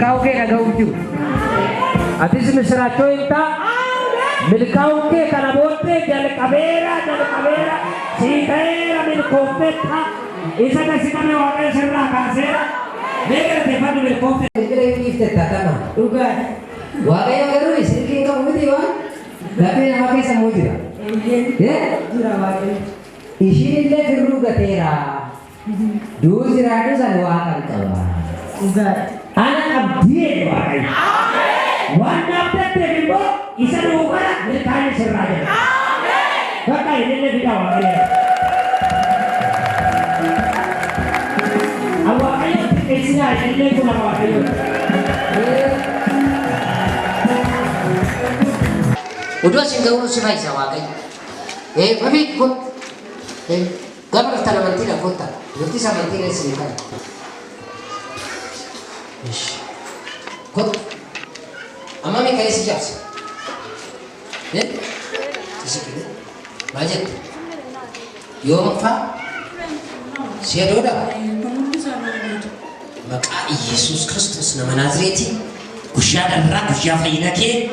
milkaa'uu kee dhaga'uuf jiru. Atis misiraachoo hin ta'a. Milkaa'uu kee kana booddee jalqabeera sii ta'eera milkoofteetta. Isa gasitame waaqayyo sirraa kaaseera. Meeqateeffadhu milkoofte. Bilbila hin dhiifteetta kana. Dhugaa. Waaqayyo garuu isin qabu miti waan. Lafee namaa keessa moo jira? Jira waaqayyo. Ishiin illee firruu gateera. Du'u jiraatu san waaqan qaba. Ana abdii waaqayyo. Waan abdatteef immoo isa nuu bara milkaa'ina sirraa jira. Bakka inni fidaa waaqayyo. Waaqayyo xiqqeessinaa inni kun waaqayyo. Udah sih gak urus baik sama kayak, tapi kok, gambar tanaman tidak kota, berarti sama tidak sih kan? Kok, ama mi kayak siapa sih? Sih, macet, yo apa? Siapa dah? Maka Yesus Kristus nama Nazareti, kusya dan rak kusya fayina ke.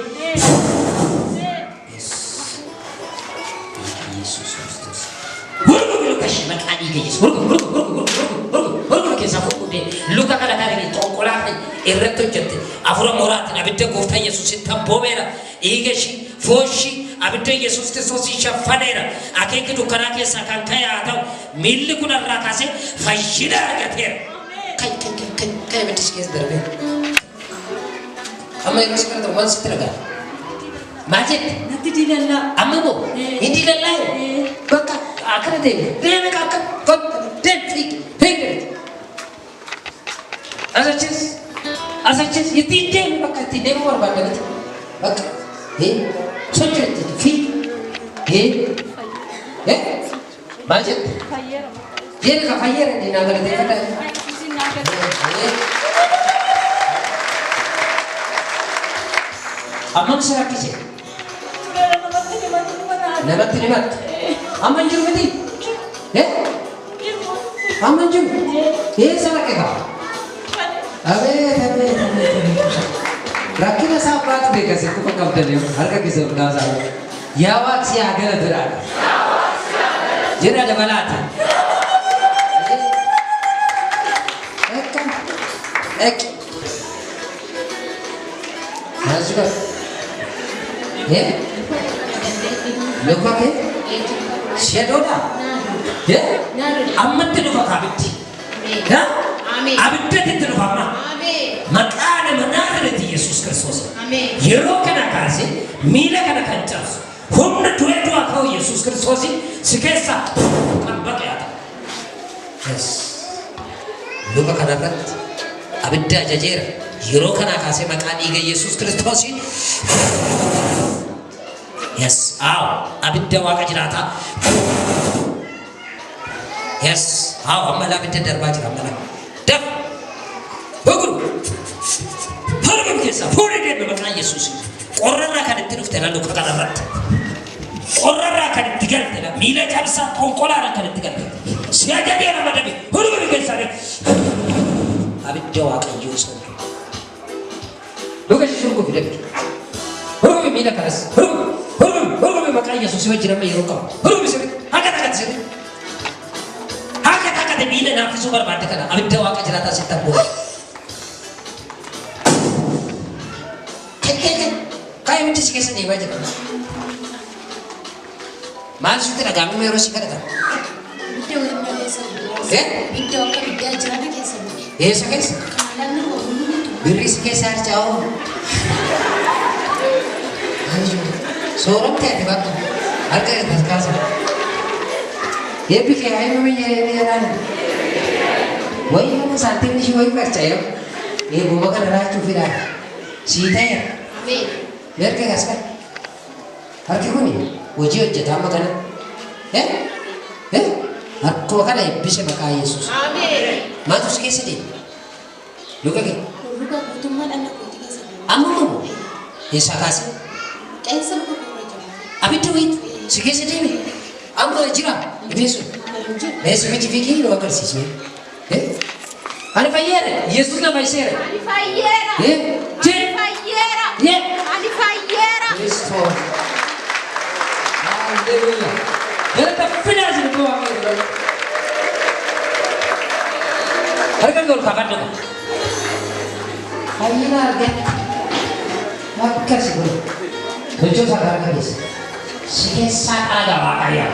Luka kana tare tonkolate irretto jette afura morate abite gofta Yesus tambomera igeshi foshi abite Yesus Kristos shafanera akeke dukana ke sakan kaya ta milli kuna rakase fashida gater kai betis kes darbe amma Yesus kana to wansi traga majid nati dilalla amma bo indi lalla baka akara de ka kot de fik Asal itu maka tidak mau berbalik, maka soalnya itu macet, dia nak fire di negara kita. Aman siapa sih? Nama terima. Aman jum ni, aman jum, salah ke kau? Abe, rakina sahabat deh kasih tu pakam tadi, harga kisah berkasa. Yawak si agak berat, jadi ada balata. Masuk, lupa ke? Siapa dah? Amat tu lupa kabiti, abidda itu lupa. Makanya menazareti Yesus Kristus. Yero kana kasi, mila kana kancas. Humna tuetu akau Yesus Kristus sikesa kambak ya. Yes. Lupa kana kat. Abidda jajer. Yero kana kasi makanya iga Yesus Kristus. Yes. Aw. Abidda waka jirata. Yes. Aw. Amma abidda darba jirata. Daf. Hukum. Puri dia memang Yesus. Orang akan ditirufkan lalu kata darat. Orang akan ditinggal. Mila jasa tongkolar akan ditinggal. Siapa dia nama Nabi? Huru biasa. Habis jawab Yesus. Lukas suruh kita. Huru mila keras. Huru makan Yesus wajib nama Yeruka. Huru bisa. Hakat sih. Hakat mila nafsu berbatik kan. Habis jawab kejeratan setan buat. Kaya macam sikit ni baca kan? Maksud tu agama mero sikit kan? Video yang mana sah? Video kan dia jalan ke sah? Sikit? Beri sikit sah jauh. Sorang tiada batu. Harga yang terkasa. Ia fikir ayam ni jalan. Wahai mana santai ni wahai percaya? Ia bukan darah tu viral. Sita ya? Biar ke gas kan? Harga kuni, wujud jatah makan. Aku makan bisa makan Yesus. Amin. Matu sikit sedih. Luka ke? Luka kutuman anak kutika sedih. Amu, Yesus kasih. Kaisar kutuman. Abi tu itu sikit sedih ni. Amu jiran, Yesus. Yesus macam fikir lu akan sih. Ani fayyere. Yesus na fayyere. Ani fayyeera. Eh? Ani Jin. fayyeera. Yeah. Ani fayyeera. Kristo. Hallelujah. Yala tafina sini kwa Mungu. Harga gol kakak dong. Ayana arga. Apa sih gol? Tujuh saudara kadis. Sikit saat ada wakaya.